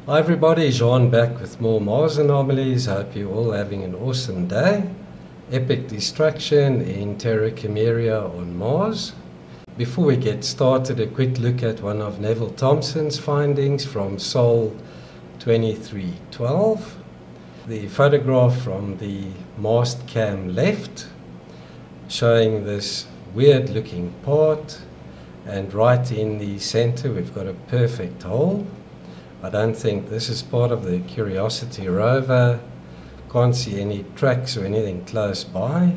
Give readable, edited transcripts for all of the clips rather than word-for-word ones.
Hi everybody, Jean back with more Mars Anomalies. Hope you're all having an awesome day. Epic destruction in Terra Cimmeria on Mars. Before we get started, a quick look at one of Neville Thompson's findings from Sol 2312. The photograph from the mast cam left, showing this weird looking part, and right in the center we've got a perfect hole. I don't think this is part of the Curiosity rover. Can't see any tracks or anything close by.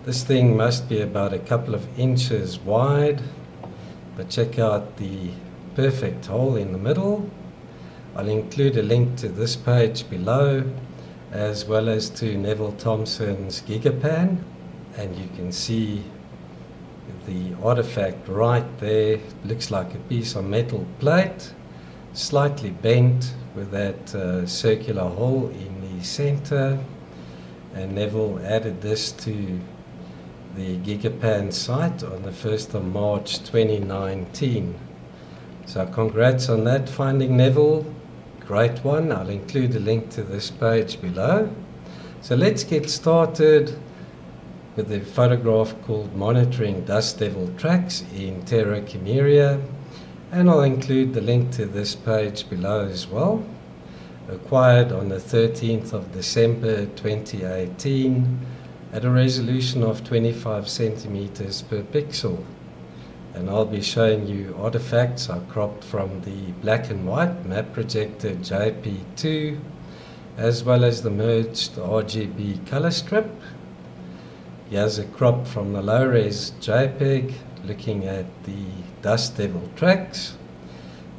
This thing must be about a couple of inches wide, but check out the perfect hole in the middle. I'll include a link to this page below, as well as to Neville Thompson's Gigapan, and you can see the artifact right there. Looks like a piece of metal plate, slightly bent with that circular hole in the center, and Neville added this to the Gigapan site on the 1st of March 2019. So congrats on that finding, Neville. Great one. I'll include a link to this page below. So let's get started with the photograph called Monitoring Dust Devil Tracks in Terra Cimmeria, and I'll include the link to this page below as well. Acquired on the 13th of December 2018 at a resolution of 25 centimeters per pixel. And I'll be showing you artifacts I cropped from the black and white map projector JP2, as well as the merged RGB color strip. Here's a crop from the low-res JPEG looking at the Dust Devil tracks,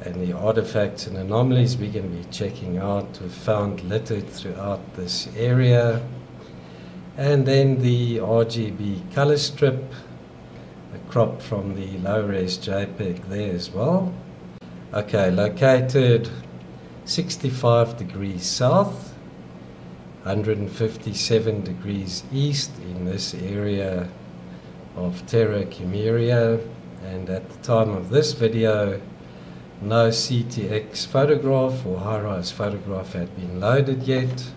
and the artifacts and anomalies we're going to be checking out we've found littered throughout this area. And then the RGB color strip, a crop from the low-res JPEG there as well. Okay, located 65 degrees south, 157 degrees east in this area of Terra Cimmeria, and at the time of this video no CTX photograph or high-rise photograph had been loaded yet.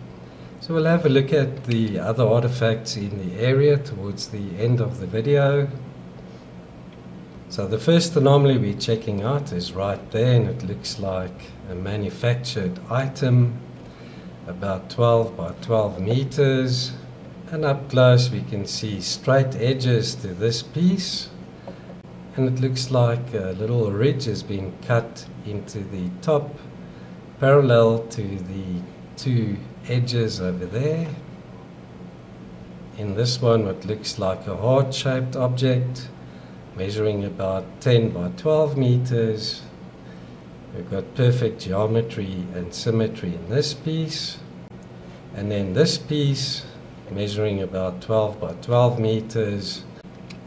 So we'll have a look at the other artifacts in the area towards the end of the video. So the first anomaly we're checking out is right there, and it looks like a manufactured item, about 12 by 12 meters. And up close we can see straight edges to this piece, and it looks like a little ridge has been cut into the top parallel to the two edges over there. In this one, what looks like a heart-shaped object measuring about 10 by 12 meters. We've got perfect geometry and symmetry in this piece, and then this piece measuring about 12 by 12 meters.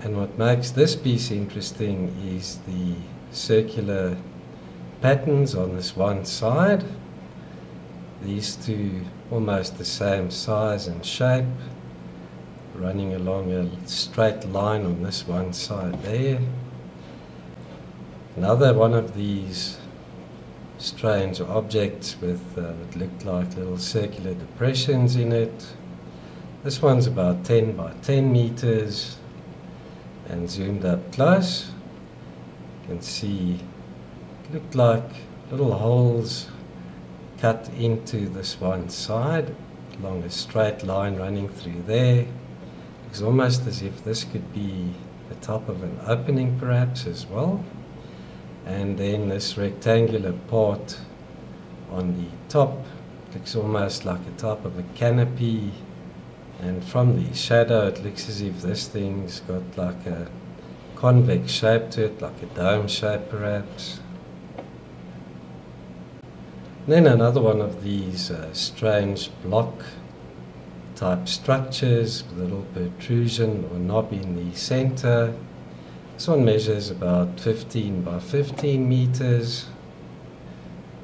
And what makes this piece interesting is the circular patterns on this one side. These two almost the same size and shape, running along a straight line on this one side there. Another one of these strange objects with what looked like little circular depressions in it. This one's about 10 by 10 meters, and zoomed up close you can see it looked like little holes cut into this one side along a straight line running through there. It's almost as if this could be the top of an opening perhaps as well. And then this rectangular part on the top looks almost like the top of a canopy, and from the shadow it looks as if this thing's got like a convex shape to it, like a dome shape perhaps. Then another one of these strange block type structures with a little protrusion or knob in the center. This one measures about 15 by 15 meters,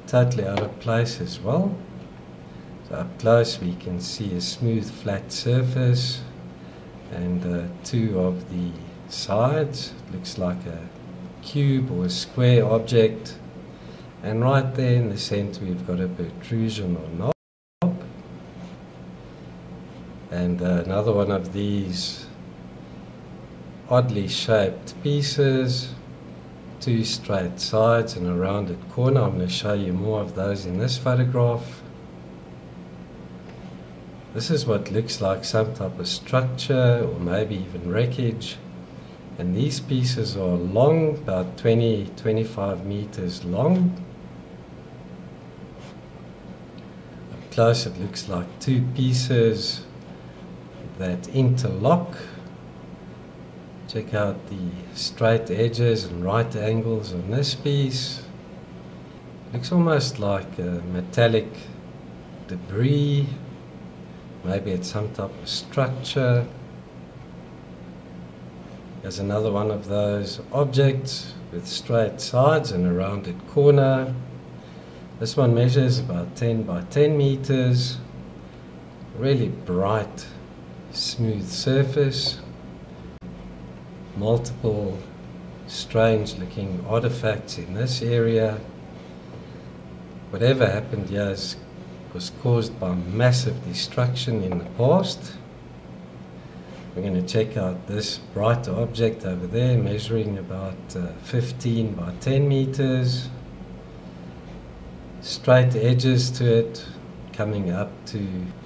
totally out of place as well. So up close we can see a smooth flat surface and two of the sides. It looks like a cube or a square object, and right there in the center we've got a protrusion or knob, and another one of these oddly shaped pieces, two straight sides and a rounded corner. I'm going to show you more of those in this photograph. This is what looks like some type of structure or maybe even wreckage, and these pieces are long, about 20-25 meters long. Up close it looks like two pieces that interlock. Check out the straight edges and right angles on this piece. Looks almost like a metallic debris. Maybe it's some type of structure. There's another one of those objects with straight sides and a rounded corner. This one measures about 10 by 10 meters. Really bright, smooth surface. Multiple strange looking artifacts in this area. Whatever happened here was caused by massive destruction in the past. We're going to check out this brighter object over there, measuring about 15 by 10 meters. Straight edges to it, coming up to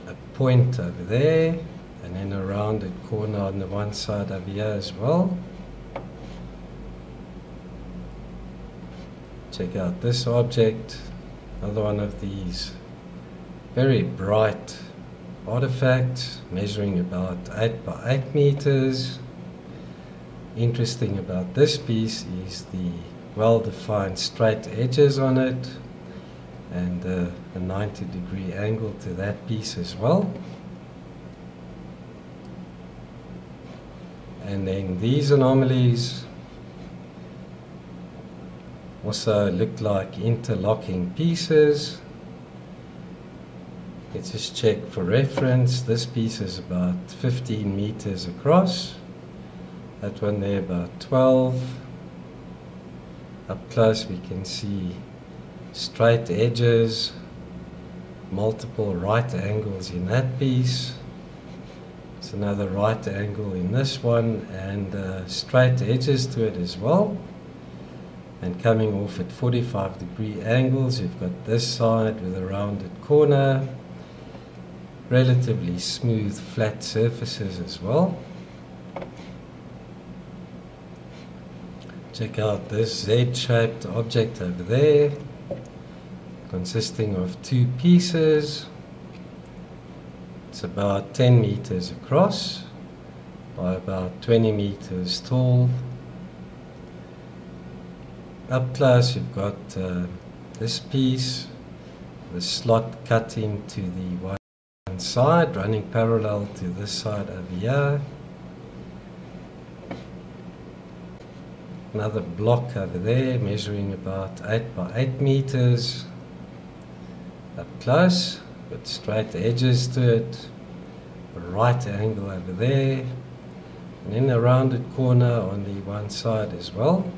a point over there, and then a rounded corner on the one side over here as well. Check out this object, another one of these very bright artifacts, measuring about 8 by 8 meters. Interesting about this piece is the well-defined straight edges on it, and a 90-degree angle to that piece as well. And then these anomalies also look like interlocking pieces. Let's just check for reference. This piece is about 15 meters across. That one there about 12. Up close we can see straight edges, multiple right angles in that piece. It's another right angle in this one, and straight edges to it as well. And coming off at 45-degree angles, you've got this side with a rounded corner, relatively smooth flat surfaces as well. Check out this Z-shaped object over there, consisting of two pieces. It's about 10 meters across by about 20 meters tall. Up close you've got this piece, the slot cut into the one side, running parallel to this side over here. Another block over there, measuring about 8 by 8 meters. Up close, with straight edges to it, a right angle over there, and then a rounded corner on the one side as well.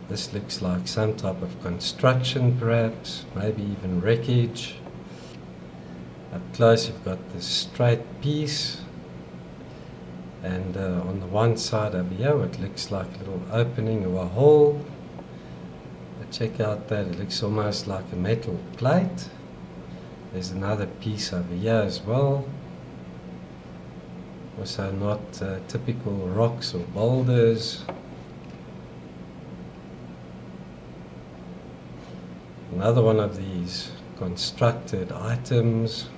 This looks like some type of construction perhaps, maybe even wreckage. Up close you've got this straight piece, and on the one side over here it looks like a little opening or a hole. But check out that, it looks almost like a metal plate. There's another piece over here as well. Also not typical rocks or boulders. Another one of these constructed items.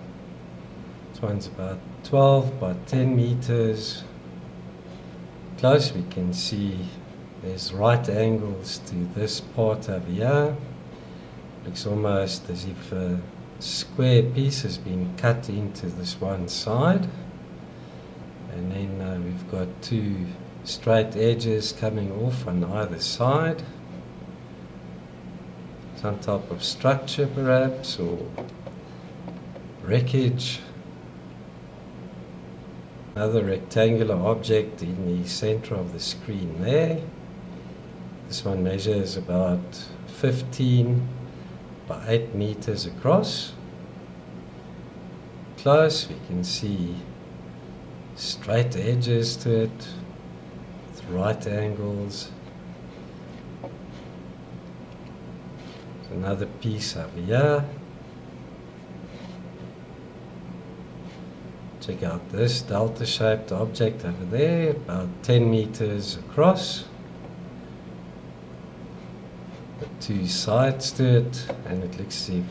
This one's about 12 by 10 meters. Close we can see there's right angles to this part over here. Looks almost as if a square piece has been cut into this one side. And then we've got two straight edges coming off on either side. Some type of structure perhaps, or wreckage. Another rectangular object in the center of the screen there. This one measures about 15 by 8 meters across. Close, we can see straight edges to it, with right angles. There's another piece over here. Check out this delta-shaped object over there, about 10 meters across. Got two sides to it, and it looks as if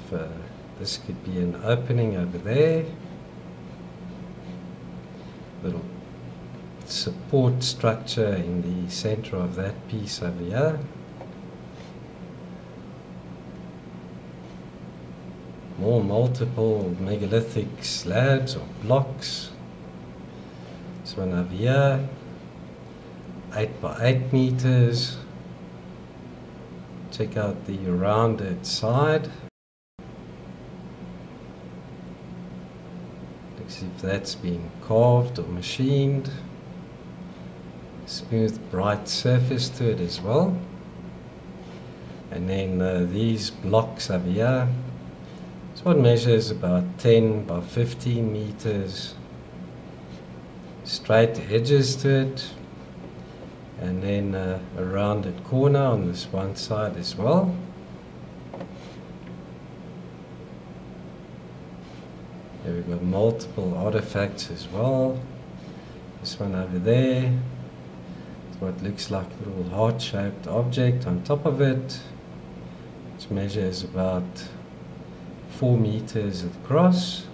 this could be an opening over there. Little support structure in the center of that piece over here. More multiple megalithic slabs or blocks. This one over here, 8 by 8 meters. Check out the rounded side. Looks as if that's been carved or machined. Smooth, bright surface to it as well. And then these blocks over here. This one measures about 10 by 15 meters. Straight edges to it. And then a rounded corner on this one side as well. Here we've got multiple artifacts as well. This one over there. It's what looks like a little heart-shaped object on top of it, which measures about 4 meters across.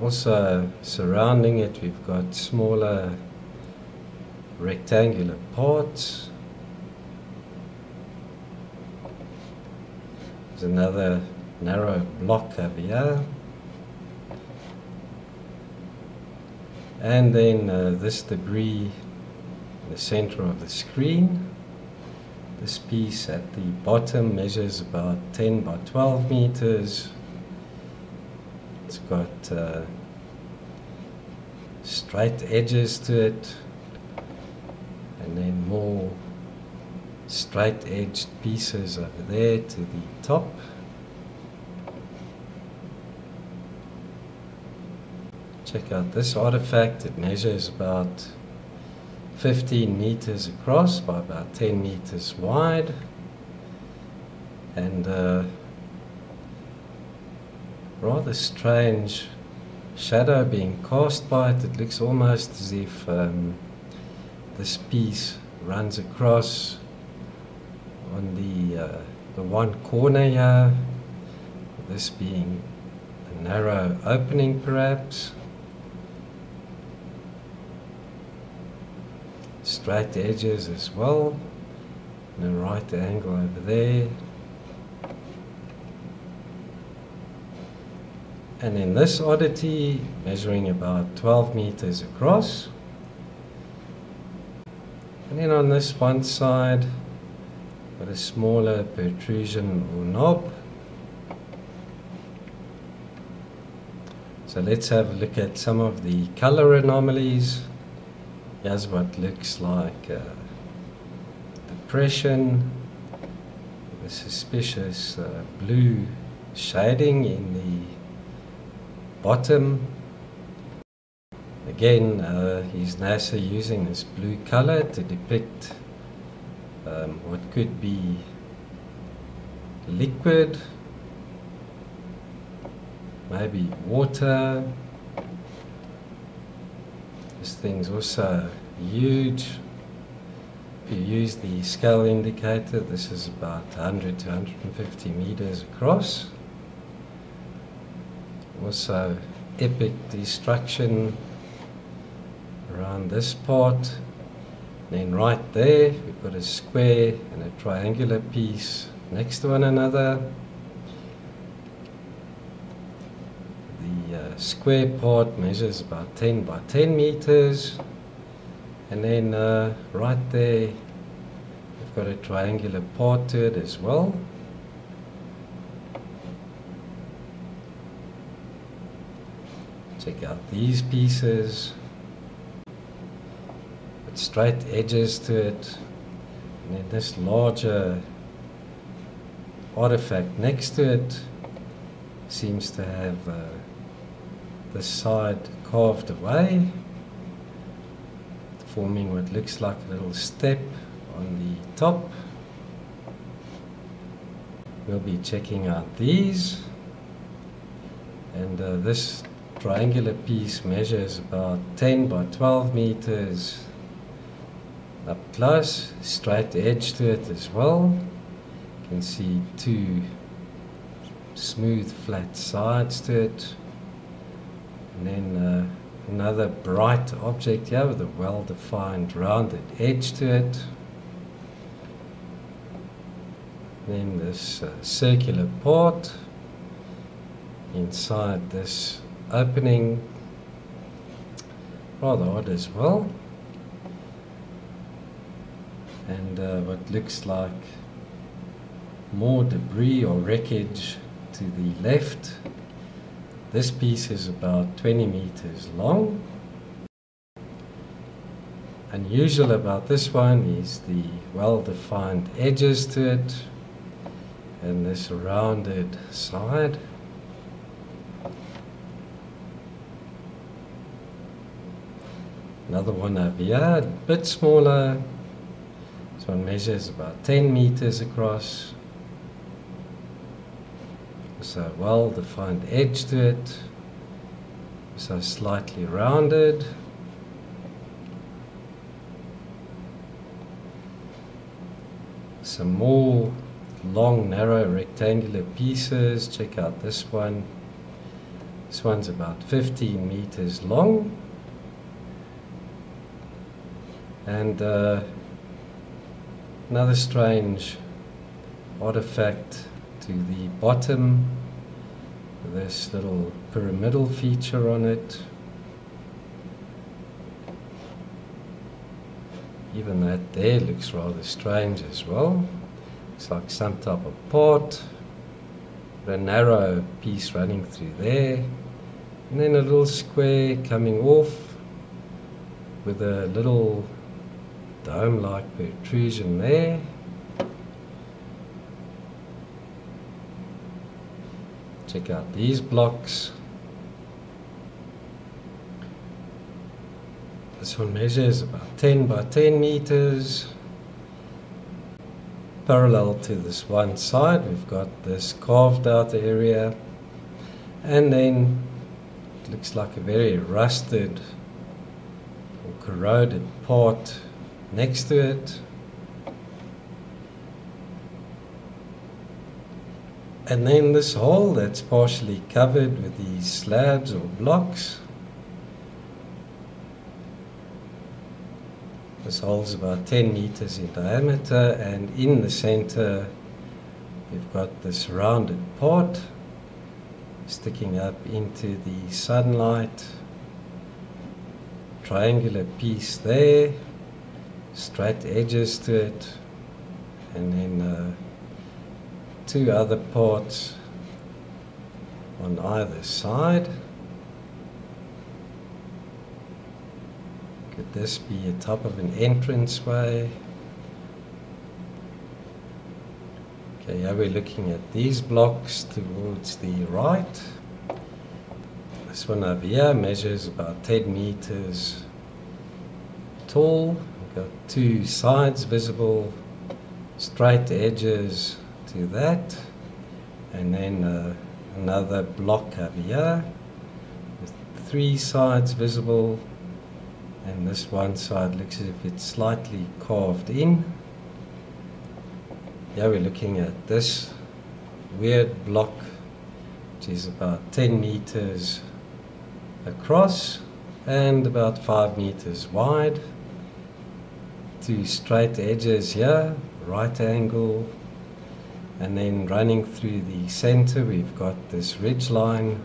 Also surrounding it we've got smaller rectangular parts. There's another narrow block over here. And then this debris in the center of the screen. This piece at the bottom measures about 10 by 12 meters. It's got straight edges to it, and then more straight edged pieces over there to the top. Check out this artifact. It measures about 15 meters across by about 10 meters wide, and rather strange shadow being cast by it. It looks almost as if this piece runs across on the one corner here, this being a narrow opening perhaps. Straight edges as well, and a right angle over there. And then this oddity measuring about 12 meters across. And then on this one side, got a smaller protrusion or knob. So let's have a look at some of the color anomalies. Here's what looks like depression, a suspicious blue shading in the bottom. Again, is NASA using this blue color to depict what could be liquid, maybe water. This thing's also huge. If you use the scale indicator, this is about 100 to 150 meters across. Also epic destruction around this part. Then right there we've got a square and a triangular piece next to one another. The square part measures about 10 by 10 meters, and then right there we've got a triangular part to it as well. Check out these pieces, with straight edges to it, and then this larger artifact next to it seems to have this side carved away, forming what looks like a little step on the top. We'll be checking out these, and this triangular piece measures about 10 by 12 meters up close, straight edge to it as well. You can see two smooth flat sides to it, and then another bright object here with a well-defined rounded edge to it. Then this circular part inside this opening, rather odd as well, and what looks like more debris or wreckage to the left. This piece is about 20 meters long. Unusual about this one is the well-defined edges to it and this rounded side. Another one over here, a bit smaller. This one measures about 10 meters across. So well-defined edge to it, so slightly rounded. Some more long, narrow, rectangular pieces. Check out this one. This one's about 15 meters long. And another strange artifact to the bottom, this little pyramidal feature on it. Even that there looks rather strange as well. Looks like some type of part, a narrow piece running through there, and then a little square coming off with a little dome-like protrusion there. Check out these blocks. This one measures about 10 by 10 meters. Parallel to this one side, we've got this carved out area, and then it looks like a very rusted or corroded part next to it. And then this hole that's partially covered with these slabs or blocks. This hole's about 10 meters in diameter, and in the center we've got this rounded part sticking up into the sunlight. Triangular piece there, straight edges to it, and then two other parts on either side. Could this be a top of an entranceway? Okay, here we're looking at these blocks towards the right. This one over here measures about 10 meters tall. We've got two sides visible, straight edges to that, and then another block over here with three sides visible, and this one side looks as if it's slightly carved in. Here we're looking at this weird block which is about 10 meters across and about 5 meters wide. Two straight edges here, right angle. And then running through the center, we've got this ridge line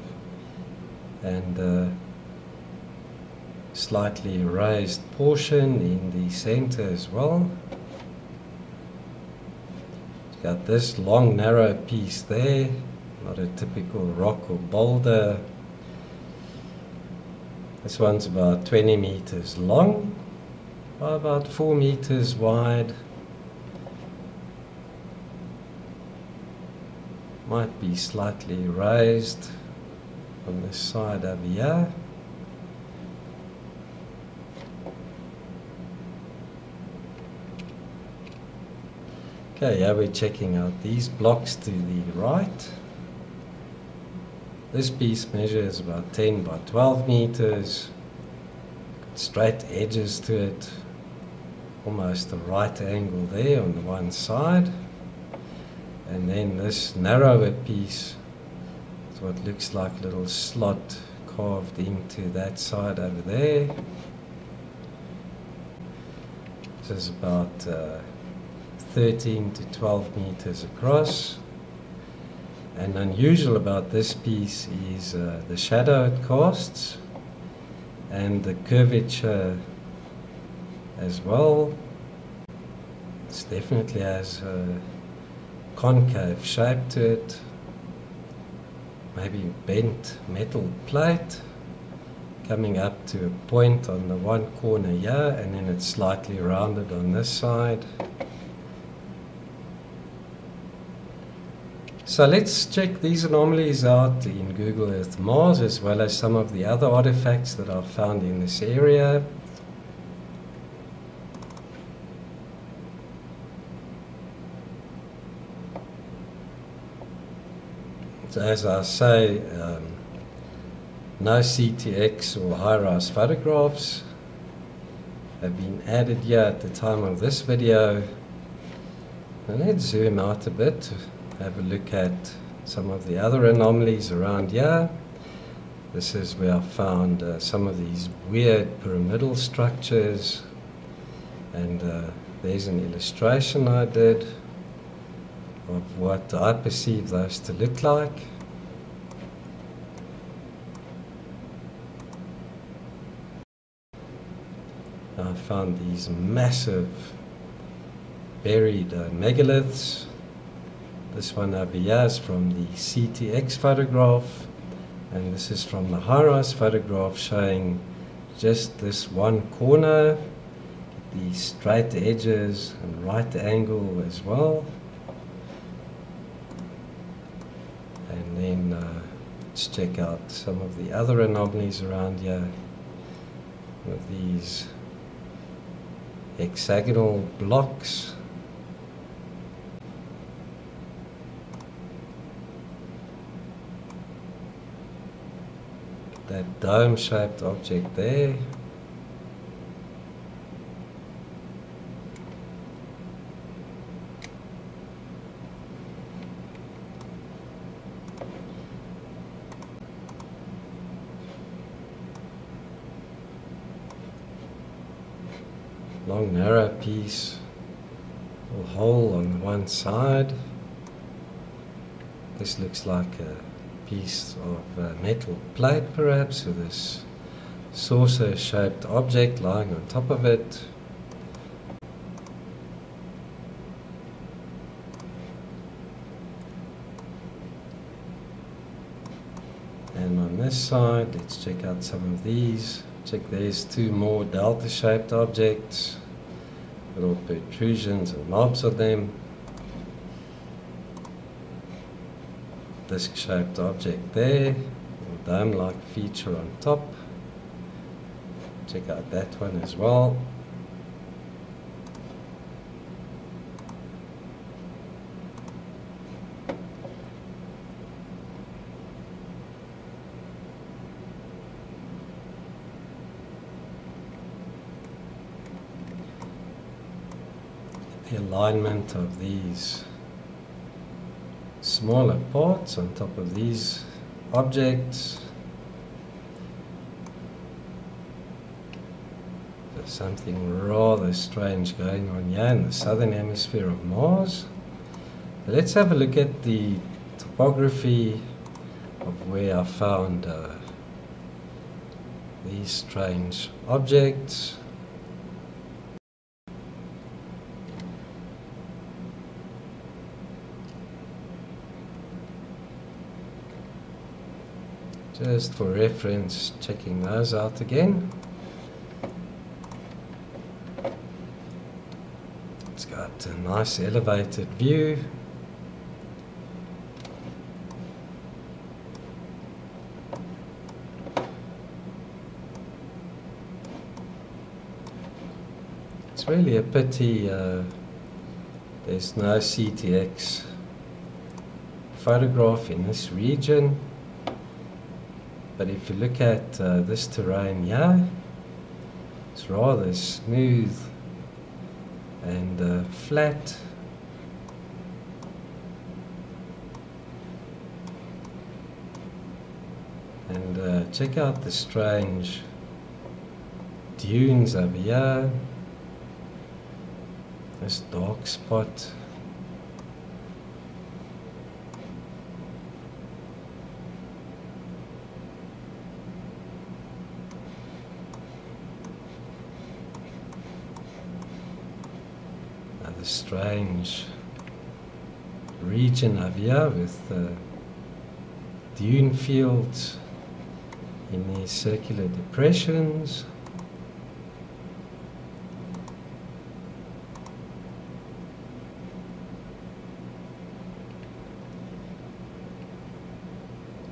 and a slightly raised portion in the center as well. We've got this long, narrow piece there, not a typical rock or boulder. This one's about 20 meters long, by about 4 meters wide. Might be slightly raised on this side over here. Okay, here we're checking out these blocks to the right. This piece measures about 10 by 12 meters. Got straight edges to it, almost a right angle there on the one side. And then this narrower piece is what looks like a little slot carved into that side over there. This is about 13 to 12 meters across. And unusual about this piece is the shadow it casts and the curvature as well. It definitely has a concave shape to it, maybe bent metal plate coming up to a point on the one corner here, and then it's slightly rounded on this side. So let's check these anomalies out in Google Earth Mars, as well as some of the other artifacts that I've found in this area. So as I say, no CTX or high-rise photographs have been added here at the time of this video. And let's zoom out a bit to have a look at some of the other anomalies around here. This is where I found some of these weird pyramidal structures, and there's an illustration I did of what I perceive those to look like. I found these massive buried megaliths. This one over here is from the CTX photograph, and this is from the high-rise photograph showing just this one corner, the straight edges and right angle as well. And then let's check out some of the other anomalies around here with these hexagonal blocks. That dome-shaped object there. Long narrow piece, a hole on one side. This looks like a piece of metal plate perhaps, with this saucer shaped object lying on top of it. And on this side, let's check out some of these. Check, there's two more delta shaped objects, little protrusions and knobs on them. Disc shaped object there, a dome like feature on top. Check out that one as well. The alignment of these smaller parts on top of these objects. There's something rather strange going on here in the southern hemisphere of Mars. But let's have a look at the topography of where I found these strange objects. Just for reference, checking those out again. It's got a nice elevated view. It's really a pity there's no CTX photograph in this region. But if you look at this terrain here, it's rather smooth and flat. And check out the strange dunes over here. This dark spot. Another strange region over here with dune fields in these circular depressions.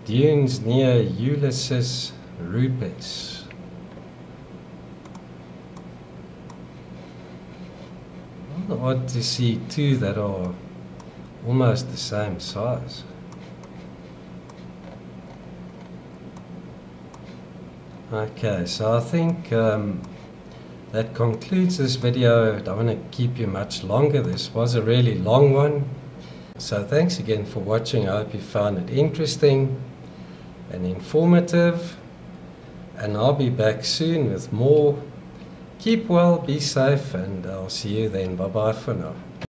Dunes near Ulysses Rupes. Odd to see two that are almost the same size. Okay, so I think that concludes this video. I don't want to keep you much longer. This was a really long one. So thanks again for watching. I hope you found it interesting and informative. And I'll be back soon with more. Keep well, be safe, and I'll see you then. Bye-bye for now.